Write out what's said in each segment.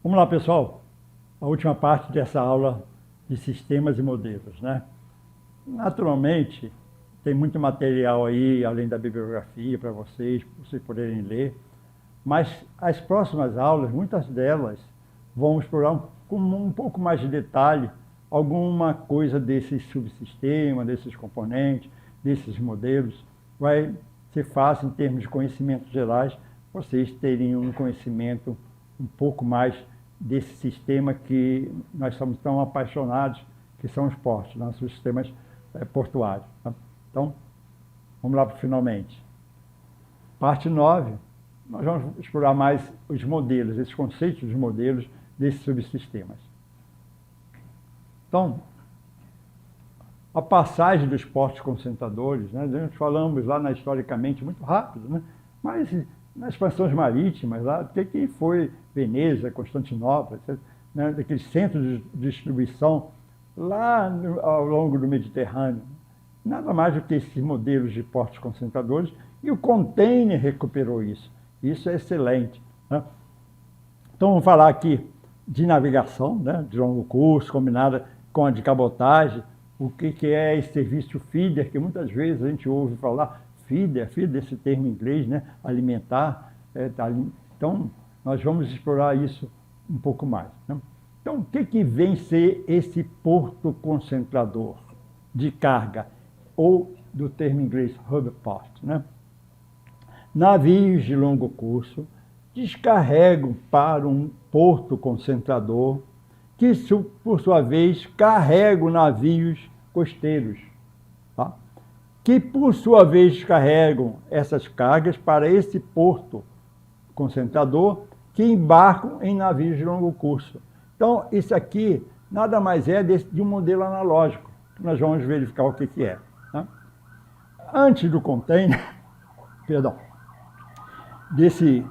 Vamos lá, pessoal. A última parte dessa aula de sistemas e modelos, né? Naturalmente, tem muito material aí, além da bibliografia, para vocês poderem ler. Mas as próximas aulas, muitas delas, vão explorar com um pouco mais de detalhe alguma coisa desses subsistemas, desses componentes, desses modelos. Vai ser fácil, em termos de conhecimentos gerais, vocês terem um conhecimento um pouco mais desse sistema que nós somos tão apaixonados, que são os portos, nossos sistemas portuários. Tá? Então, vamos lá para finalmente. Parte 9, nós vamos explorar mais os modelos, esses conceitos de modelos desses subsistemas. Então, a passagem dos portos concentradores, né, nós falamos lá historicamente muito rápido, né, mas nas expansões marítimas, lá, o que foi Veneza, Constantinopla, né, daqueles centros de distribuição lá ao longo do Mediterrâneo. Nada mais do que esses modelos de portos concentradores, e o container recuperou isso. Isso é excelente. Né? Então, vamos falar aqui de navegação, né, de longo curso, combinada com a de cabotagem, o que é esse serviço feeder, que muitas vezes a gente ouve falar, feeder, esse termo em inglês, né, alimentar. Então, nós vamos explorar isso um pouco mais. Né? Então, o que vem ser esse porto concentrador de carga, ou do termo em inglês hub port, né? Navios de longo curso descarregam para um porto concentrador, que, por sua vez, carregam navios costeiros, tá? Que, por sua vez, carregam essas cargas para esse porto concentrador, que embarcam em navios de longo curso. Então, isso aqui nada mais é de um modelo analógico, que nós vamos verificar o que é. Tá? Antes do container, perdão, desse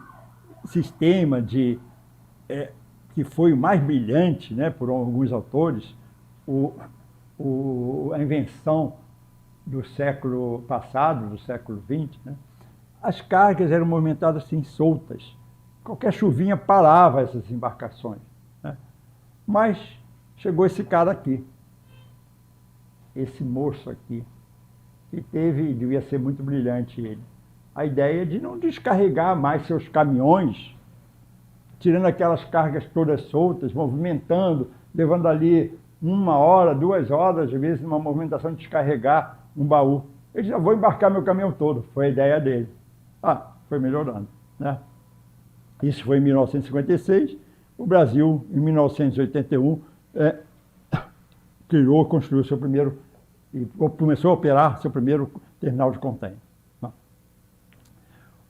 sistema que foi o mais brilhante, né, por alguns autores, a invenção do século passado, do século XX, né, as cargas eram movimentadas assim, soltas. Qualquer chuvinha parava essas embarcações. Né? Mas chegou esse cara aqui, esse moço aqui, que devia ser muito brilhante ele, a ideia de não descarregar mais seus caminhões, tirando aquelas cargas todas soltas, movimentando, levando ali 1 hora, 2 horas, às vezes, numa movimentação de descarregar um baú. Eu já vou embarcar meu caminhão todo, foi a ideia dele. Foi melhorando. Né? Isso foi em 1956, o Brasil, em 1981, construiu seu primeiro, e começou a operar seu primeiro terminal de container.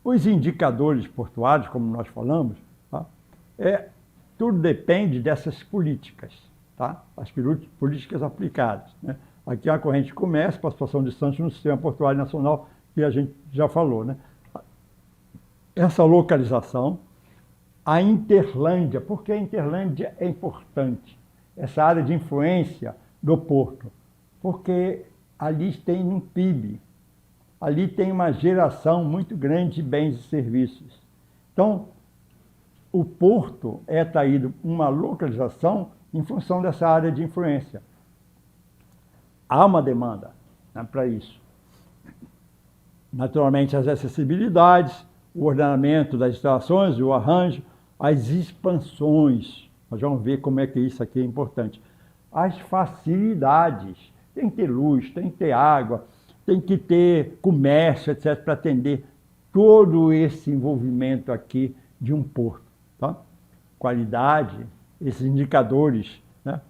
Os indicadores portuários, como nós falamos, tá? Tudo depende dessas políticas, tá? As políticas aplicadas. Né? Aqui a corrente de comércio, participação de Santos no sistema portuário nacional, que a gente já falou. Né? Essa localização, a Interlândia, porque a Interlândia é importante, essa área de influência do porto, porque ali tem um PIB, ali tem uma geração muito grande de bens e serviços. Então, o porto é atraído uma localização em função dessa área de influência. Há uma demanda, né, para isso. Naturalmente, as acessibilidades, o ordenamento das instalações, o arranjo, as expansões. Nós vamos ver como é que isso aqui é importante. As facilidades. Tem que ter luz, tem que ter água, tem que ter comércio, etc., para atender todo esse envolvimento aqui de um porto. Tá? Qualidade, esses indicadores. Né?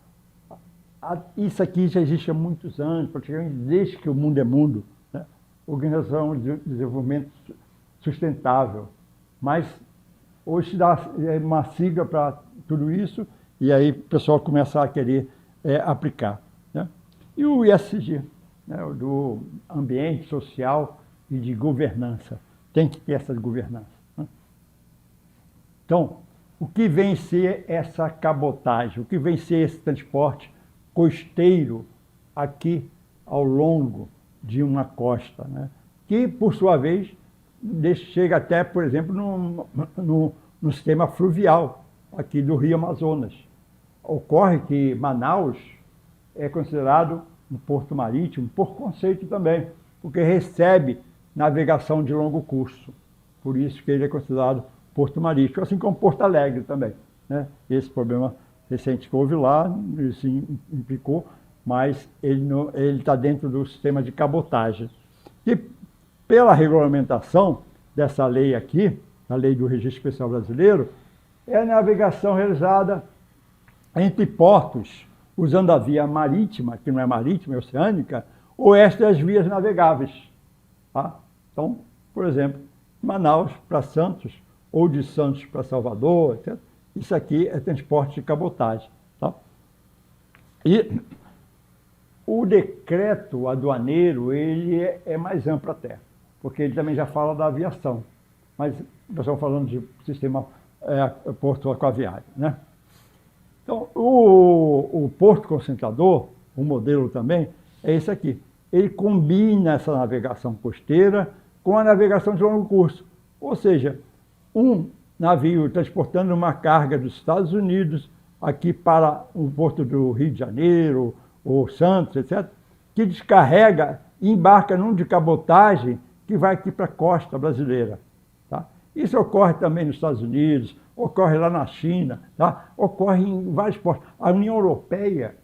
Isso aqui já existe há muitos anos, praticamente desde que o mundo é mundo. Né? Organização de Desenvolvimento Sustentável. Mas hoje dá uma sigla para tudo isso, e aí o pessoal começa a querer aplicar. Né? E o ESG, né, do ambiente social e de governança. Tem que ter essa governança. Né? Então, o que vem ser essa cabotagem? O que vem ser esse transporte costeiro aqui ao longo de uma costa? Né? Que, por sua vez, chega até, por exemplo, no sistema fluvial. aqui do Rio Amazonas. Ocorre que Manaus é considerado um porto marítimo por conceito também, porque recebe navegação de longo curso. Por isso que ele é considerado porto marítimo, assim como Porto Alegre também, né? Esse problema recente que houve lá, isso implicou, mas ele está dentro do sistema de cabotagem. E pela regulamentação dessa lei aqui, a lei do Registro Especial Brasileiro, é a navegação realizada entre portos, usando a via marítima, que não é marítima, é oceânica, ou estas vias navegáveis. Tá? Então, por exemplo, Manaus para Santos, ou de Santos para Salvador, etc. Isso aqui é transporte de cabotagem. Tá? E o decreto aduaneiro, ele é mais amplo até, porque ele também já fala da aviação. Mas nós estamos falando de sistema porto aquaviário, né? Então, o porto concentrador, o modelo também, é esse aqui. Ele combina essa navegação costeira com a navegação de longo curso. Ou seja, um navio transportando uma carga dos Estados Unidos aqui para o porto do Rio de Janeiro, ou Santos, etc., que descarrega e embarca num de cabotagem que vai aqui para a costa brasileira. Tá? Isso ocorre também nos Estados Unidos, ocorre lá na China, tá? Ocorre em vários portos. A União Europeia,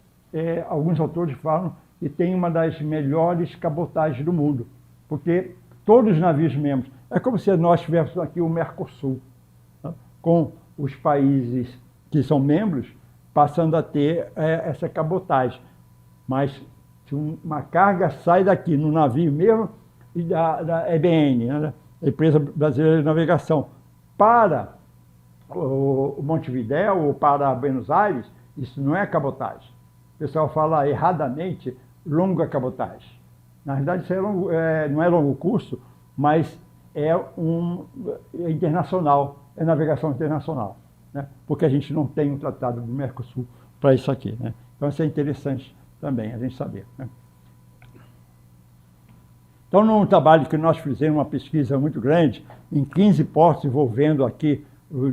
alguns autores falam que tem uma das melhores cabotagens do mundo, porque todos os navios membros, é como se nós tivéssemos aqui o Mercosul, tá? Com os países que são membros, passando a ter essa cabotagem. Mas se uma carga sai daqui no navio mesmo, e da EBN, né, a Empresa Brasileira de Navegação, para o Montevidéu ou para Buenos Aires, isso não é cabotagem. O pessoal fala erradamente longa cabotagem. Na realidade, isso não é longo curso, mas é internacional, é navegação internacional, né? Porque a gente não tem um tratado do Mercosul para isso aqui, né? Então isso é interessante também a gente saber, né? Então, num trabalho que nós fizemos, uma pesquisa muito grande, em 15 portos envolvendo aqui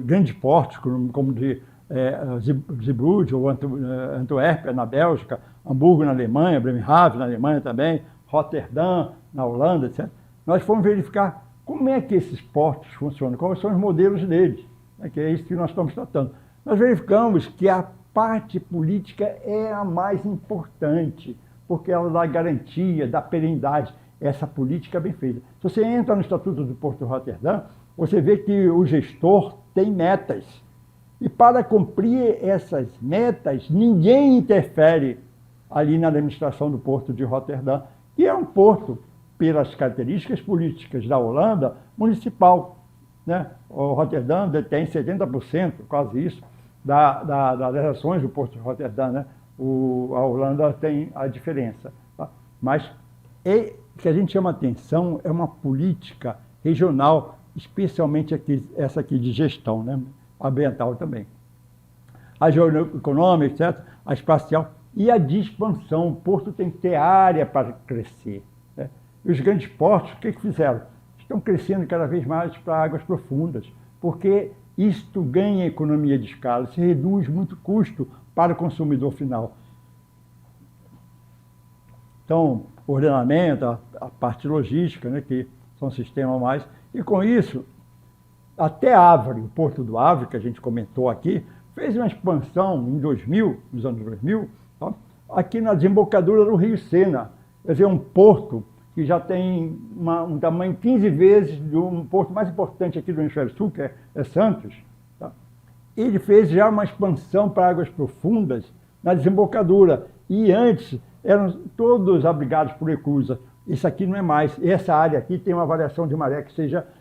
grandes portos, como de Zeebrugge ou Antuérpia, na Bélgica, Hamburgo, na Alemanha, Bremerhaven, na Alemanha também, Roterdã, na Holanda, etc. Nós fomos verificar como é que esses portos funcionam, quais são os modelos deles, né, que é isso que nós estamos tratando. Nós verificamos que a parte política é a mais importante, porque ela dá garantia, dá perenidade. Essa política é bem feita. Se você entra no Estatuto do Porto de Roterdã, você vê que o gestor tem metas. E para cumprir essas metas, ninguém interfere ali na administração do Porto de Roterdã, que é um porto, pelas características políticas da Holanda, municipal, né? O Roterdã detém 70%, quase isso, das ações do Porto de Roterdã, né? A Holanda tem a diferença. Tá? Mas o que a gente chama atenção é uma política regional, especialmente essa aqui de gestão, né? Ambiental também. A geoeconômica, etc., a espacial e a de expansão. O porto tem que ter área para crescer, né? E os grandes portos, o que fizeram? Estão crescendo cada vez mais para águas profundas, porque isto ganha economia de escala, se reduz muito custo para o consumidor final. Então, ordenamento, a parte logística, né, que são um sistema mais. E com isso, até Avre, o Porto do Avre, que a gente comentou aqui, fez uma expansão em 2000, nos anos 2000, tá? Aqui na desembocadura do Rio Sena. Quer dizer, um porto que já tem um tamanho 15 vezes de um porto mais importante aqui do Hemisfério Sul, que é Santos. Tá? Ele fez já uma expansão para águas profundas na desembocadura. E antes eram todos abrigados por reclusa. Isso aqui não é mais. Essa área aqui tem uma variação de maré que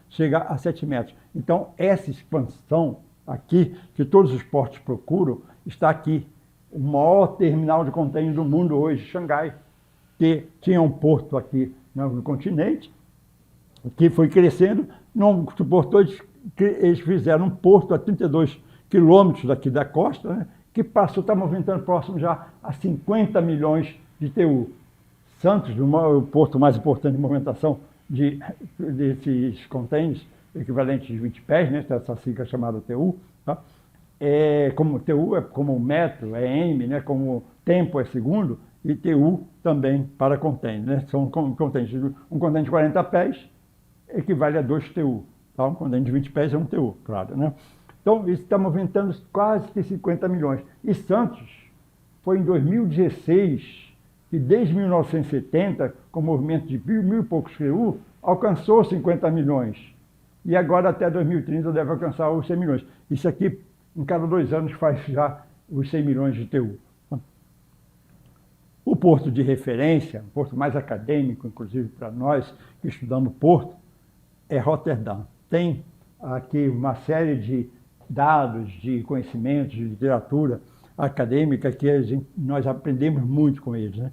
chega a 7 metros. Então, essa expansão aqui, que todos os portos procuram, está aqui. O maior terminal de contêiner do mundo hoje, Xangai, que tinha um porto aqui no continente, que foi crescendo, não suportou, eles fizeram um porto a 32 quilômetros daqui da costa, né, que está movimentando próximo já a 50 milhões de TU. Santos, o porto mais importante de movimentação desses contêineres, equivalente de 20 pés, né, essa sigla chamada TU, tá? como TU é como metro, é M, né? Como tempo é segundo, e TU também para container, né? São containers. Um container de 40 pés equivale a 2 TU. Tá? Um container de 20 pés é um TU, claro, né? Então, isso está movimentando quase que 50 milhões. E Santos foi em 2016 que, desde 1970, com o movimento de mil e poucos TU, alcançou 50 milhões. E agora, até 2030, deve alcançar os 100 milhões. Isso aqui, em cada 2 anos, faz já os 100 milhões de TU. O porto de referência, o porto mais acadêmico, inclusive para nós que estudamos porto, é Roterdã. Tem aqui uma série de dados, de conhecimentos, de literatura acadêmica que nós aprendemos muito com eles, né?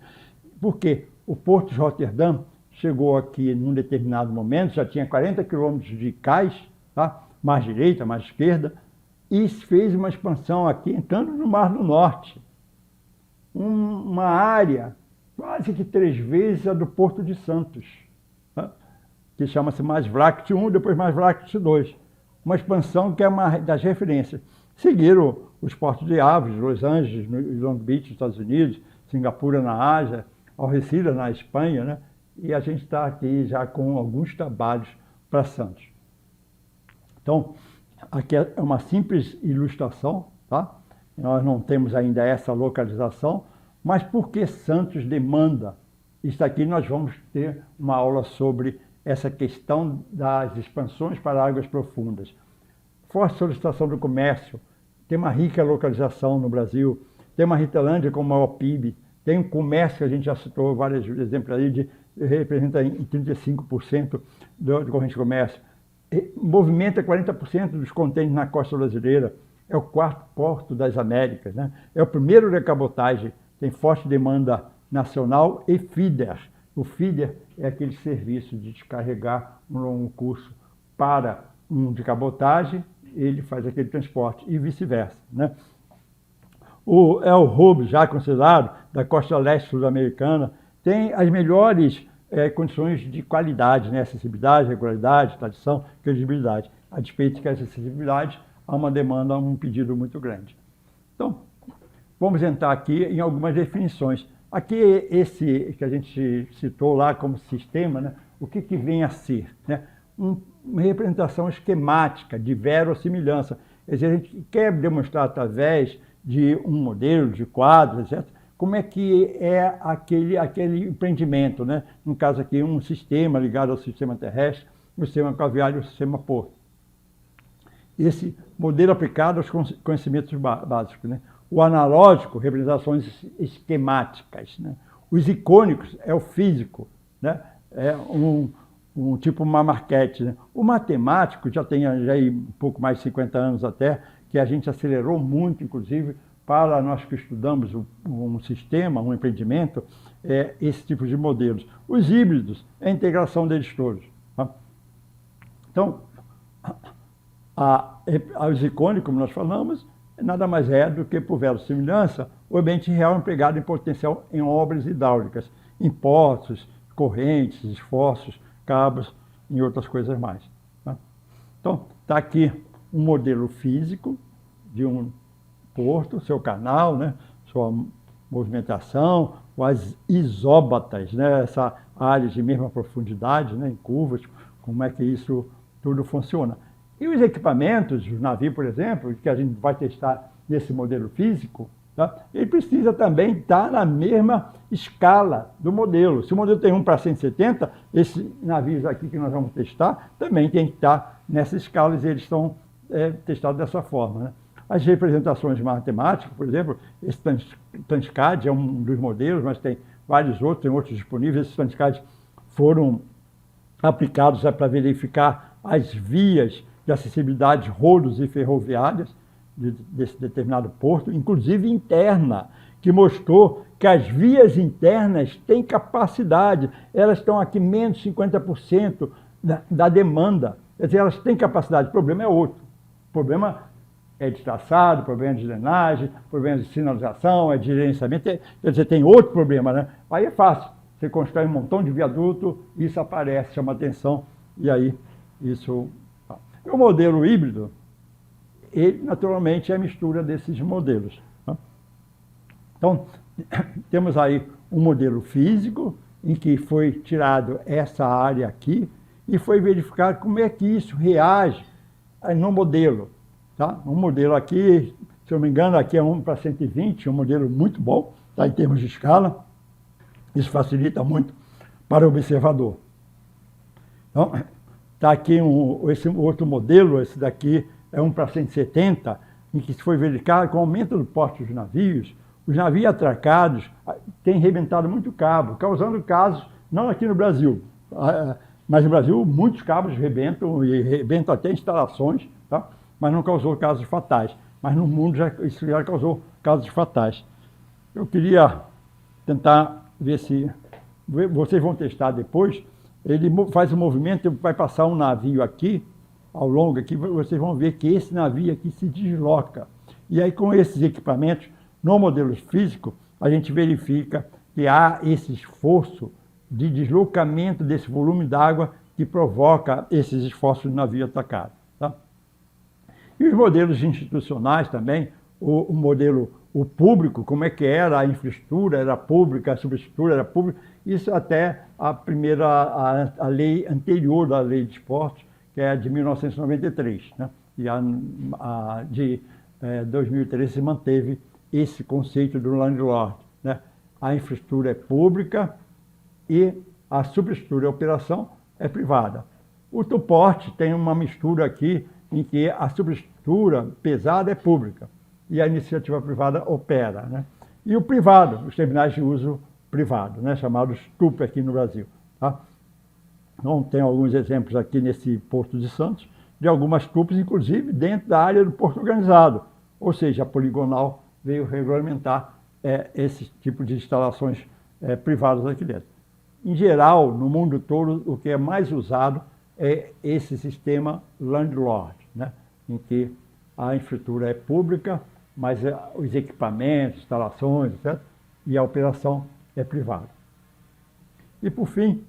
Porque o porto de Roterdã chegou aqui num determinado momento, já tinha 40 quilômetros de cais, tá? Mais direita, mais esquerda, e fez uma expansão aqui, entrando no Mar do Norte. Uma área quase que 3 vezes a do Porto de Santos, tá? Que chama-se Maasvlakte 1, depois Maasvlakte 2. Uma expansão que é uma das referências. Seguiram os portos de Aves, Los Angeles, Long Beach, nos Estados Unidos, Singapura na Ásia, Algeciras na Espanha, né? E a gente está aqui já com alguns trabalhos para Santos. Então, aqui é uma simples ilustração, tá? Nós não temos ainda essa localização, mas por que Santos demanda? Isso aqui nós vamos ter uma aula sobre essa questão das expansões para águas profundas. Forte solicitação do comércio, tem uma rica localização no Brasil, tem uma Ritelândia com o maior PIB, tem um comércio que a gente já citou vários exemplos aí, representa em 35% do corrente de comércio, movimenta 40% dos contêineres na costa brasileira, é o 4º porto das Américas, né? É o primeiro de cabotagem, tem forte demanda nacional e feeder. O feeder é aquele serviço de descarregar um longo curso para um de cabotagem, ele faz aquele transporte e vice-versa, né? É o hub já considerado da costa leste sul-americana, tem as melhores condições de qualidade, né? Acessibilidade, regularidade, tradição, credibilidade. A despeito que essa acessibilidade há uma demanda, um pedido muito grande. Então, vamos entrar aqui em algumas definições. Aqui, esse que a gente citou lá como sistema, né? O que vem a ser? Né? Uma representação esquemática de verossimilhança. Quer dizer, a gente quer demonstrar através de um modelo, de quadros, etc., como é que é aquele empreendimento, né? No caso aqui, um sistema ligado ao sistema terrestre, o sistema caviário e o sistema porto. Esse modelo aplicado aos conhecimentos básicos, né? O analógico, representações esquemáticas, né? Os icônicos é o físico, né? É tipo uma maquete, né? O matemático já tem já um pouco mais de 50 anos até, que a gente acelerou muito, inclusive, para nós que estudamos um sistema, um empreendimento, esse tipo de modelos. Os híbridos é a integração deles todos. Tá? Então, os icônicos, como nós falamos, nada mais é do que, por verossimilhança, o ambiente real empregado em potencial em obras hidráulicas, em poços, correntes, esforços, cabos e outras coisas mais. Tá? Então, está aqui um modelo físico de um porto, seu canal, né? Sua movimentação, as isóbatas, né? Essa área de mesma profundidade, né? Em curvas, como é que isso tudo funciona. E os equipamentos, o navio, por exemplo, que a gente vai testar nesse modelo físico, tá? Ele precisa também estar na mesma escala do modelo. Se o modelo tem 1 para 170, esses navios aqui que nós vamos testar também tem que estar nessa escala e eles estão testados dessa forma, né? As representações matemáticas, por exemplo, esse Tanscad é um dos modelos, mas tem vários outros, tem outros disponíveis. Esses Tanscad foram aplicados para verificar as vias de acessibilidade rodos e ferroviárias desse determinado porto, inclusive interna, que mostrou que as vias internas têm capacidade, elas estão aqui menos 50% da demanda, quer dizer, elas têm capacidade, o problema é outro, o problema é de traçado, problema de drenagem, problema de sinalização, de gerenciamento, quer dizer, tem outro problema, né? Aí é fácil, você constrói um montão de viaduto, isso aparece, chama atenção, e aí isso... E o modelo híbrido, ele, naturalmente, é a mistura desses modelos. Tá? Então, temos aí um modelo físico, em que foi tirado essa área aqui, e foi verificar como é que isso reage no modelo. Tá? Um modelo aqui, se eu não me engano, aqui é 1:120, um modelo muito bom, tá? Em termos de escala. Isso facilita muito para o observador. Então, está aqui esse outro modelo, esse daqui é 1:170, em que se foi verificar com o aumento do porte dos navios, os navios atracados têm arrebentado muito cabo, causando casos, não aqui no Brasil, mas no Brasil muitos cabos rebentam e rebentam até instalações, tá? Mas não causou casos fatais. Mas no mundo isso já causou casos fatais. Eu queria tentar ver se vocês vão testar depois. Ele faz um movimento, vai passar um navio aqui, ao longo aqui, vocês vão ver que esse navio aqui se desloca. E aí com esses equipamentos, no modelo físico, a gente verifica que há esse esforço de deslocamento desse volume d'água que provoca esses esforços do navio atacado. Tá? E os modelos institucionais também, o modelo público, como é que era a infraestrutura, era pública, a subestrutura era pública, isso até a lei anterior da lei de esportes, que é a de 1993, né? E a de 2013 se manteve esse conceito do landlord, né? A infraestrutura é pública e a subestrutura, a operação, é privada. O transporte tem uma mistura aqui em que a subestrutura pesada é pública e a iniciativa privada opera, né? E o privado, os terminais de uso privado, né? Chamados TUP aqui no Brasil. Tá? Então, tem alguns exemplos aqui nesse Porto de Santos, de algumas TUPs, inclusive dentro da área do Porto Organizado. Ou seja, a Poligonal veio regulamentar esse tipo de instalações privadas aqui dentro. Em geral, no mundo todo, o que é mais usado é esse sistema landlord, né? Em que a infraestrutura é pública, mas os equipamentos, instalações, etc., e a operação é privada. E, por fim,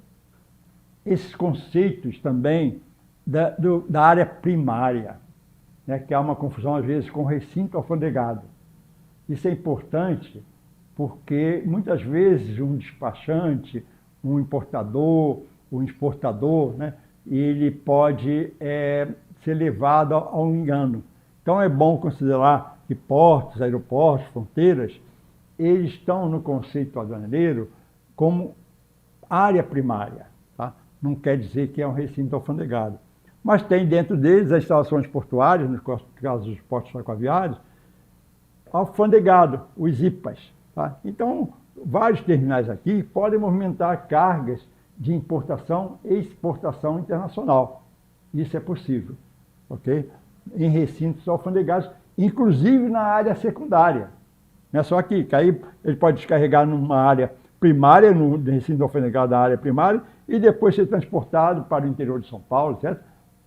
esses conceitos também da área primária, né, que há uma confusão, às vezes, com recinto alfandegado. Isso é importante porque, muitas vezes, um despachante, um importador, um exportador, né, ele pode ser levado a um engano. Então, é bom considerar que portos, aeroportos, fronteiras, eles estão no conceito aduaneiro como área primária. Tá? Não quer dizer que é um recinto alfandegado. Mas tem dentro deles as instalações portuárias, no caso dos portos aquaviários, alfandegado, os IPAs. Tá? Então, vários terminais aqui podem movimentar cargas de importação e exportação internacional. Isso é possível, ok? Em recintos alfandegados, inclusive na área secundária. Não é só aqui, que aí ele pode descarregar numa área primária, no recinto alfandegado da área primária, e depois ser transportado para o interior de São Paulo, etc.,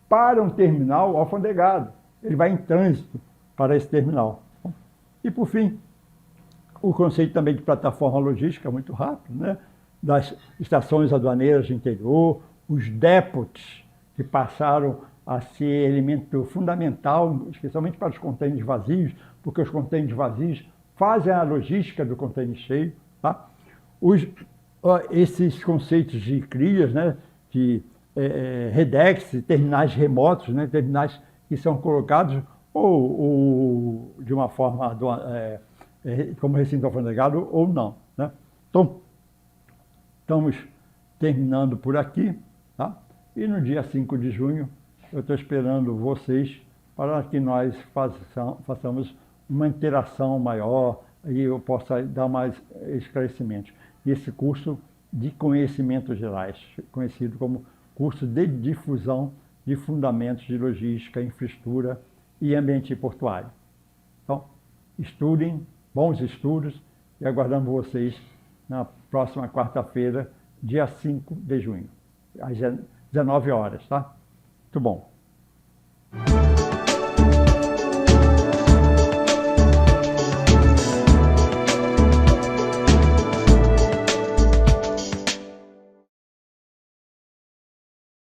para um terminal alfandegado. Ele vai em trânsito para esse terminal. E, por fim, o conceito também de plataforma logística, muito rápido, né? Das estações aduaneiras do interior, os dépots, que passaram a ser elemento fundamental, especialmente para os contêineres vazios, porque os contêineres vazios fazem a logística do contêiner cheio. Tá? Esses conceitos de CRIAs, né? De REDEX, terminais remotos, né? Terminais que são colocados ou de uma forma como recinto alfandegado ou não. Né? Então, estamos terminando por aqui, tá? E no dia 5 de junho eu estou esperando vocês para que nós façamos uma interação maior e eu possa dar mais esclarecimentos. Esse curso de conhecimentos gerais, conhecido como curso de difusão de fundamentos de logística, infraestrutura e ambiente portuário. Então, estudem, bons estudos, e aguardamos vocês na próxima quarta-feira, dia 5 de junho, às 19 horas, tá? Muito bom.